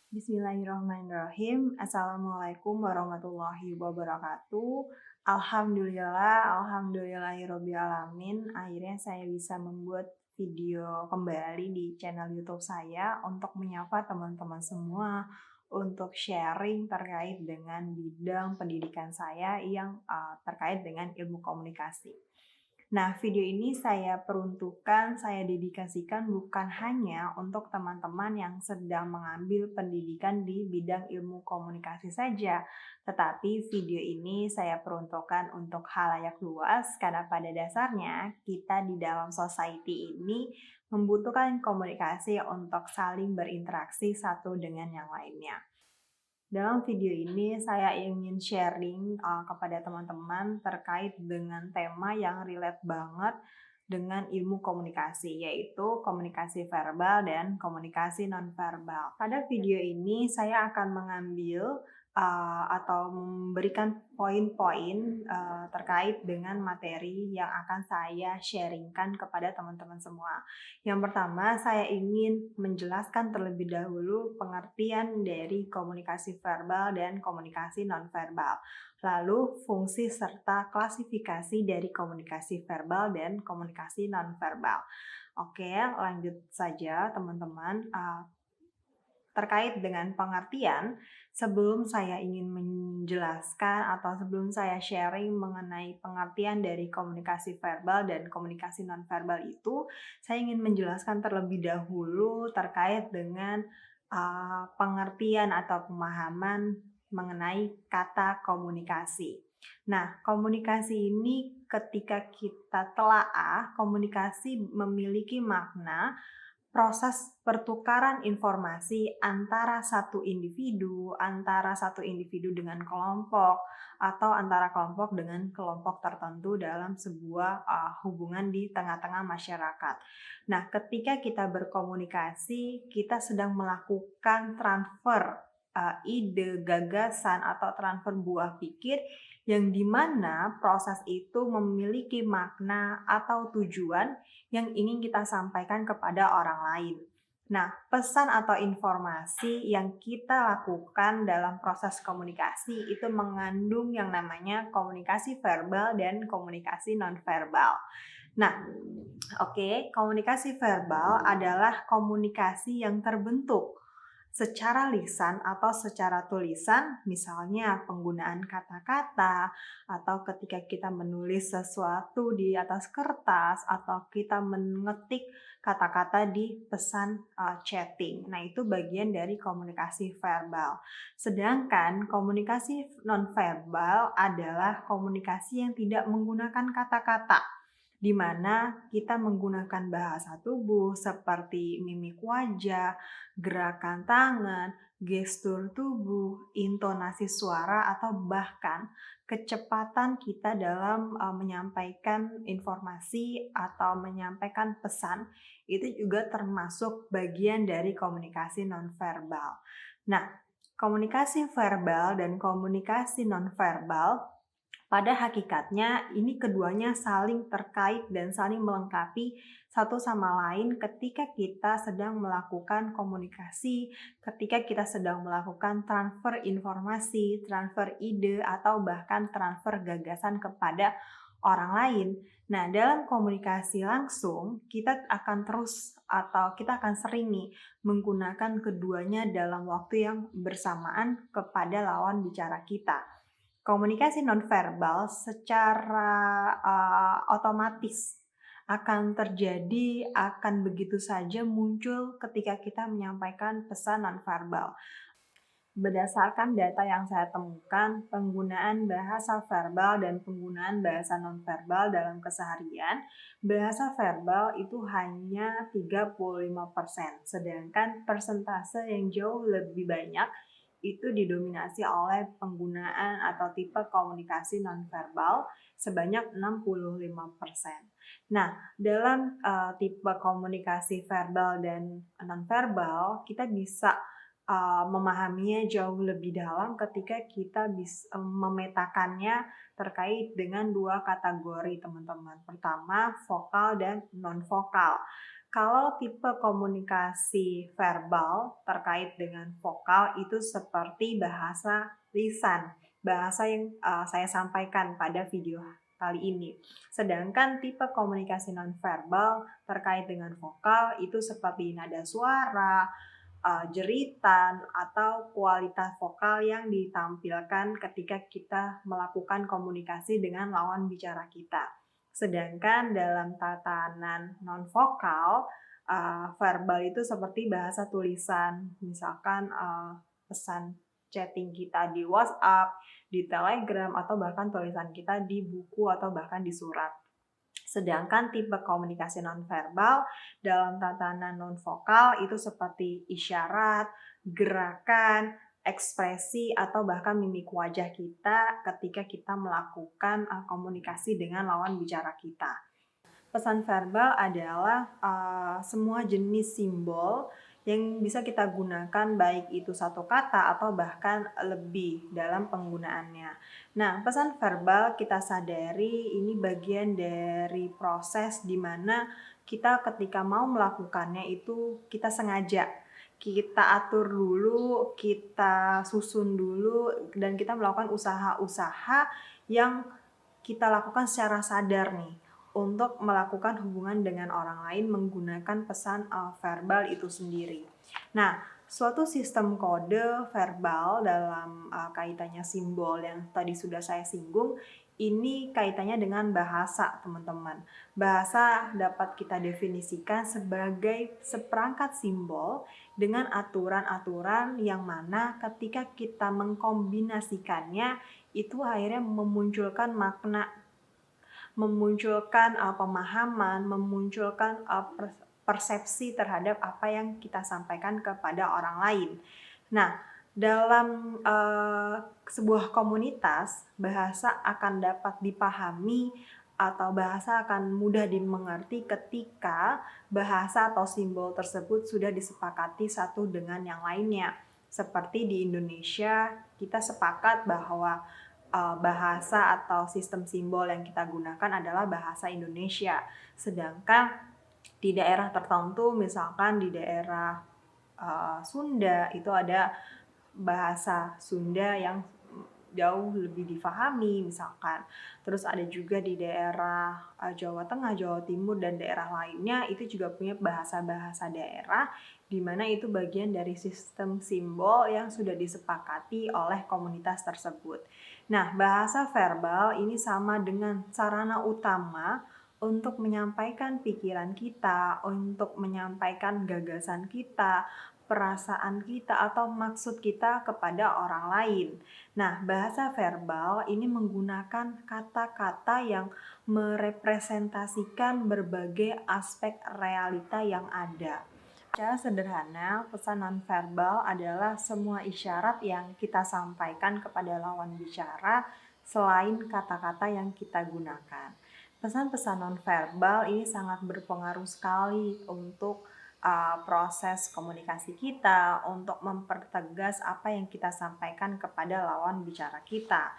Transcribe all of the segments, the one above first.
Bismillahirrahmanirrahim. Assalamualaikum warahmatullahi wabarakatuh. Alhamdulillahirobbilalamin. Akhirnya saya bisa membuat video kembali di channel YouTube saya untuk menyapa teman-teman semua untuk sharing terkait dengan bidang pendidikan saya yang terkait dengan ilmu komunikasi. Nah, video ini saya peruntukkan, saya dedikasikan bukan hanya untuk teman-teman yang sedang mengambil pendidikan di bidang ilmu komunikasi saja, tetapi video ini saya peruntukkan untuk halayak luas karena pada dasarnya kita di dalam society ini membutuhkan komunikasi untuk saling berinteraksi satu dengan yang lainnya. Dalam video ini saya ingin sharing kepada teman-teman terkait dengan tema yang relate banget dengan ilmu komunikasi, yaitu komunikasi verbal dan komunikasi nonverbal. Pada video ini saya akan mengambil atau memberikan poin-poin terkait dengan materi yang akan saya sharingkan kepada teman-teman semua. Yang pertama, saya ingin menjelaskan terlebih dahulu pengertian dari komunikasi verbal dan komunikasi nonverbal. Lalu, fungsi serta klasifikasi dari komunikasi verbal dan komunikasi nonverbal. Oke, lanjut saja teman-teman. Terkait dengan pengertian, sebelum saya ingin menjelaskan atau sebelum saya sharing mengenai pengertian dari komunikasi verbal dan komunikasi nonverbal itu, saya ingin menjelaskan terlebih dahulu terkait dengan pengertian atau pemahaman mengenai kata komunikasi. Nah, komunikasi ini ketika kita telaah, komunikasi memiliki makna proses pertukaran informasi antara satu individu dengan kelompok, atau antara kelompok dengan kelompok tertentu dalam sebuah hubungan di tengah-tengah masyarakat. Nah, ketika kita berkomunikasi, kita sedang melakukan transfer ide, gagasan, atau transfer buah pikir yang dimana proses itu memiliki makna atau tujuan yang ingin kita sampaikan kepada orang lain. Nah, pesan atau informasi yang kita lakukan dalam proses komunikasi itu mengandung yang namanya komunikasi verbal dan komunikasi nonverbal. Nah, oke, komunikasi verbal adalah komunikasi yang terbentuk secara lisan atau secara tulisan, misalnya penggunaan kata-kata, atau ketika kita menulis sesuatu di atas kertas, atau kita mengetik kata-kata di pesan chatting. Nah, itu bagian dari komunikasi verbal. Sedangkan komunikasi nonverbal adalah komunikasi yang tidak menggunakan kata-kata, di mana kita menggunakan bahasa tubuh seperti mimik wajah, gerakan tangan, gestur tubuh, intonasi suara, atau bahkan kecepatan kita dalam menyampaikan informasi atau menyampaikan pesan, itu juga termasuk bagian dari komunikasi nonverbal. Nah, komunikasi verbal dan komunikasi nonverbal pada hakikatnya, ini keduanya saling terkait dan saling melengkapi satu sama lain ketika kita sedang melakukan komunikasi, ketika kita sedang melakukan transfer informasi, transfer ide, atau bahkan transfer gagasan kepada orang lain. Nah, dalam komunikasi langsung, kita akan terus atau kita akan sering nih menggunakan keduanya dalam waktu yang bersamaan kepada lawan bicara kita. Komunikasi nonverbal secara otomatis akan terjadi, akan begitu saja muncul ketika kita menyampaikan pesan nonverbal. Berdasarkan data yang saya temukan, penggunaan bahasa verbal dan penggunaan bahasa nonverbal dalam keseharian, bahasa verbal itu hanya 35%, sedangkan persentase yang jauh lebih banyak itu didominasi oleh penggunaan atau tipe komunikasi nonverbal sebanyak 65%. Nah, dalam tipe komunikasi verbal dan nonverbal, kita bisa memahaminya jauh lebih dalam ketika kita bisa memetakannya terkait dengan dua kategori, teman-teman. Pertama, vokal dan non-vokal. Kalau tipe komunikasi verbal terkait dengan vokal itu seperti bahasa lisan, bahasa yang saya sampaikan pada video kali ini. Sedangkan tipe komunikasi nonverbal terkait dengan vokal itu seperti nada suara, jeritan, atau kualitas vokal yang ditampilkan ketika kita melakukan komunikasi dengan lawan bicara kita. Sedangkan dalam tatanan non-vokal, verbal itu seperti bahasa tulisan, misalkan, pesan chatting kita di WhatsApp, di Telegram, atau bahkan tulisan kita di buku atau bahkan di surat. Sedangkan tipe komunikasi nonverbal dalam tatanan nonvokal itu seperti isyarat, gerakan, ekspresi, atau bahkan mimik wajah kita ketika kita melakukan komunikasi dengan lawan bicara kita. Pesan verbal adalah semua jenis simbol yang bisa kita gunakan baik itu satu kata atau bahkan lebih dalam penggunaannya. Nah, pesan verbal kita sadari ini bagian dari proses di mana kita ketika mau melakukannya itu kita sengaja, kita atur dulu, kita susun dulu, dan kita melakukan usaha-usaha yang kita lakukan secara sadar nih untuk melakukan hubungan dengan orang lain menggunakan pesan verbal itu sendiri. Nah, suatu sistem kode verbal dalam kaitannya simbol yang tadi sudah saya singgung, ini kaitannya dengan bahasa, teman-teman. Bahasa dapat kita definisikan sebagai seperangkat simbol dengan aturan-aturan yang mana ketika kita mengkombinasikannya itu akhirnya memunculkan makna, memunculkan pemahaman, memunculkan persepsi terhadap apa yang kita sampaikan kepada orang lain. Nah, dalam sebuah komunitas, bahasa akan dapat dipahami atau bahasa akan mudah dimengerti ketika bahasa atau simbol tersebut sudah disepakati satu dengan yang lainnya. Seperti di Indonesia, kita sepakat bahwa bahasa atau sistem simbol yang kita gunakan adalah bahasa Indonesia. Sedangkan di daerah tertentu, misalkan di daerah Sunda, itu ada bahasa Sunda yang jauh lebih difahami misalkan. Terus ada juga di daerah Jawa Tengah, Jawa Timur, dan daerah lainnya itu juga punya bahasa-bahasa daerah di mana itu bagian dari sistem simbol yang sudah disepakati oleh komunitas tersebut. Nah, bahasa verbal ini sama dengan sarana utama untuk menyampaikan pikiran kita, untuk menyampaikan gagasan kita, perasaan kita, atau maksud kita kepada orang lain. Nah, bahasa verbal ini menggunakan kata-kata yang merepresentasikan berbagai aspek realita yang ada. Secara sederhana, pesan nonverbal adalah semua isyarat yang kita sampaikan kepada lawan bicara selain kata-kata yang kita gunakan. Pesan-pesan nonverbal ini sangat berpengaruh sekali untuk proses komunikasi kita, untuk mempertegas apa yang kita sampaikan kepada lawan bicara kita.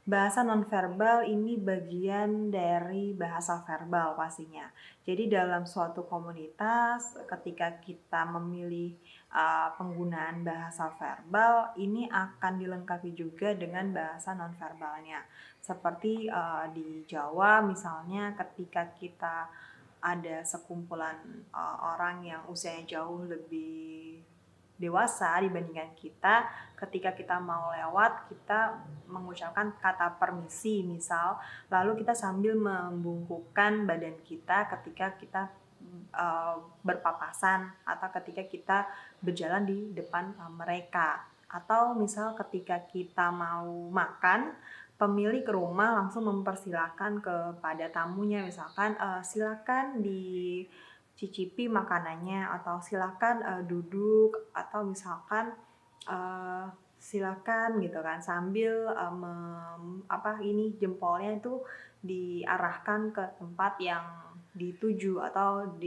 Bahasa nonverbal ini bagian dari bahasa verbal pastinya. Jadi dalam suatu komunitas ketika kita memilih penggunaan bahasa verbal ini akan dilengkapi juga dengan bahasa nonverbalnya. Seperti di Jawa misalnya ketika kita ada sekumpulan orang yang usianya jauh lebih dewasa dibandingkan kita, ketika kita mau lewat kita mengucapkan kata permisi misal, lalu kita sambil membungkukkan badan kita ketika kita berpapasan atau ketika kita berjalan di depan mereka, atau misal ketika kita mau makan, pemilik rumah langsung mempersilahkan kepada tamunya misalkan silakan dicicipi makanannya, atau silakan duduk, atau misalkan silakan gitu kan sambil jempolnya itu diarahkan ke tempat yang dituju atau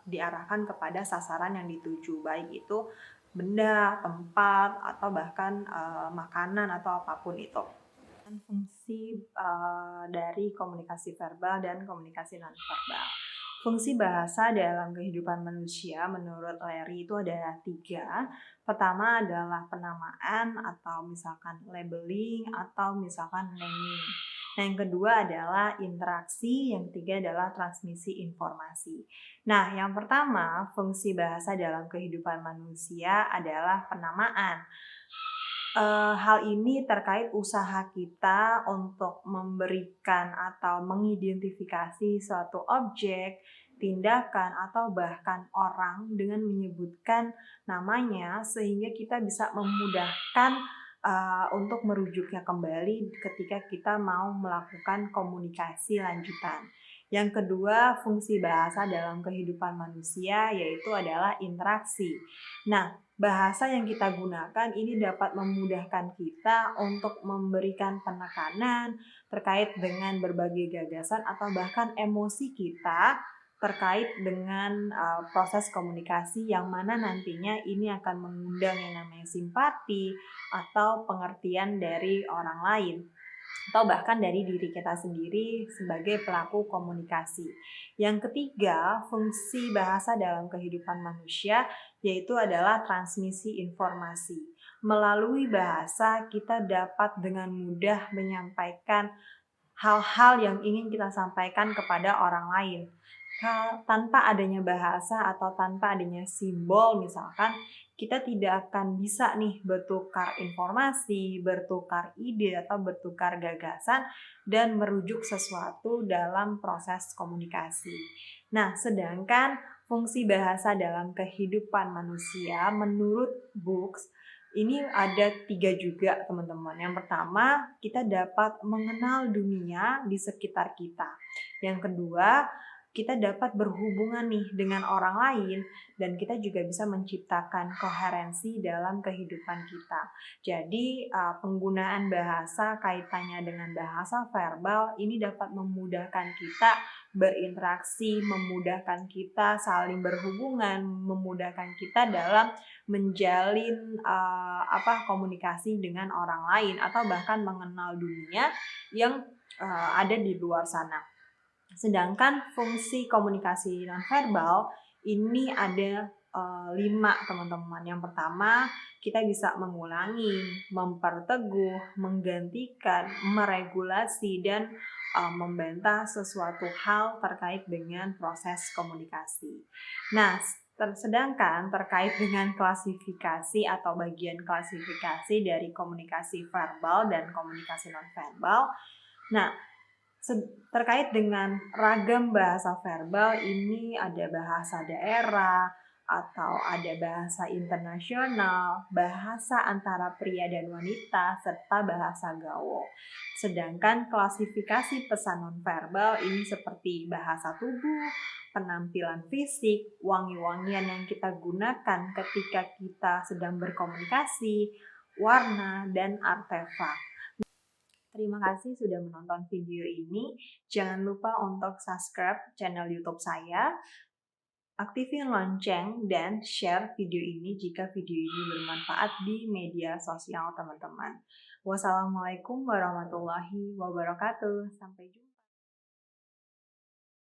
diarahkan kepada sasaran yang dituju, baik itu benda, tempat, atau bahkan makanan atau apapun itu. Fungsi dari komunikasi verbal dan komunikasi nonverbal. Fungsi bahasa dalam kehidupan manusia menurut Larry itu ada tiga. Pertama adalah penamaan atau misalkan labeling atau misalkan naming. Nah, yang kedua adalah interaksi, yang ketiga adalah transmisi informasi. Nah, yang pertama, fungsi bahasa dalam kehidupan manusia adalah penamaan. Hal ini terkait usaha kita untuk memberikan atau mengidentifikasi suatu objek, tindakan, atau bahkan orang dengan menyebutkan namanya sehingga kita bisa memudahkan, untuk merujuknya kembali ketika kita mau melakukan komunikasi lanjutan. Yang kedua, fungsi bahasa dalam kehidupan manusia yaitu adalah interaksi. Nah, bahasa yang kita gunakan ini dapat memudahkan kita untuk memberikan penekanan terkait dengan berbagai gagasan atau bahkan emosi kita terkait dengan proses komunikasi yang mana nantinya ini akan mengundang yang namanya simpati atau pengertian dari orang lain atau bahkan dari diri kita sendiri sebagai pelaku komunikasi. Yang ketiga, fungsi bahasa dalam kehidupan manusia yaitu adalah transmisi informasi. Melalui bahasa kita dapat dengan mudah menyampaikan hal-hal yang ingin kita sampaikan kepada orang lain. Tanpa adanya bahasa atau tanpa adanya simbol misalkan, kita tidak akan bisa nih bertukar informasi, bertukar ide atau bertukar gagasan dan merujuk sesuatu dalam proses komunikasi. Nah, sedangkan fungsi bahasa dalam kehidupan manusia menurut Books ini ada tiga juga teman-teman. Yang pertama, kita dapat mengenal dunia di sekitar kita. Yang kedua, kita dapat berhubungan nih dengan orang lain dan kita juga bisa menciptakan koherensi dalam kehidupan kita. Jadi penggunaan bahasa kaitannya dengan bahasa verbal ini dapat memudahkan kita berinteraksi, memudahkan kita saling berhubungan, memudahkan kita dalam menjalin komunikasi dengan orang lain atau bahkan mengenal dunia yang ada di luar sana. Sedangkan fungsi komunikasi nonverbal ini ada 5 teman-teman. Yang pertama, kita bisa mengulangi, memperteguh, menggantikan, meregulasi, dan membantah sesuatu hal terkait dengan proses komunikasi. Nah, sedangkan terkait dengan klasifikasi atau bagian klasifikasi dari komunikasi verbal dan komunikasi nonverbal, nah terkait dengan ragam bahasa verbal ini ada bahasa daerah atau ada bahasa internasional, bahasa antara pria dan wanita, serta bahasa gaul. Sedangkan klasifikasi pesan nonverbal ini seperti bahasa tubuh, penampilan fisik, wangi-wangian yang kita gunakan ketika kita sedang berkomunikasi, warna, dan artefak. Terima kasih sudah menonton video ini. Jangan lupa untuk subscribe channel YouTube saya, aktifin lonceng, dan share video ini jika video ini bermanfaat di media sosial teman-teman. Wassalamualaikum warahmatullahi wabarakatuh. Sampai jumpa.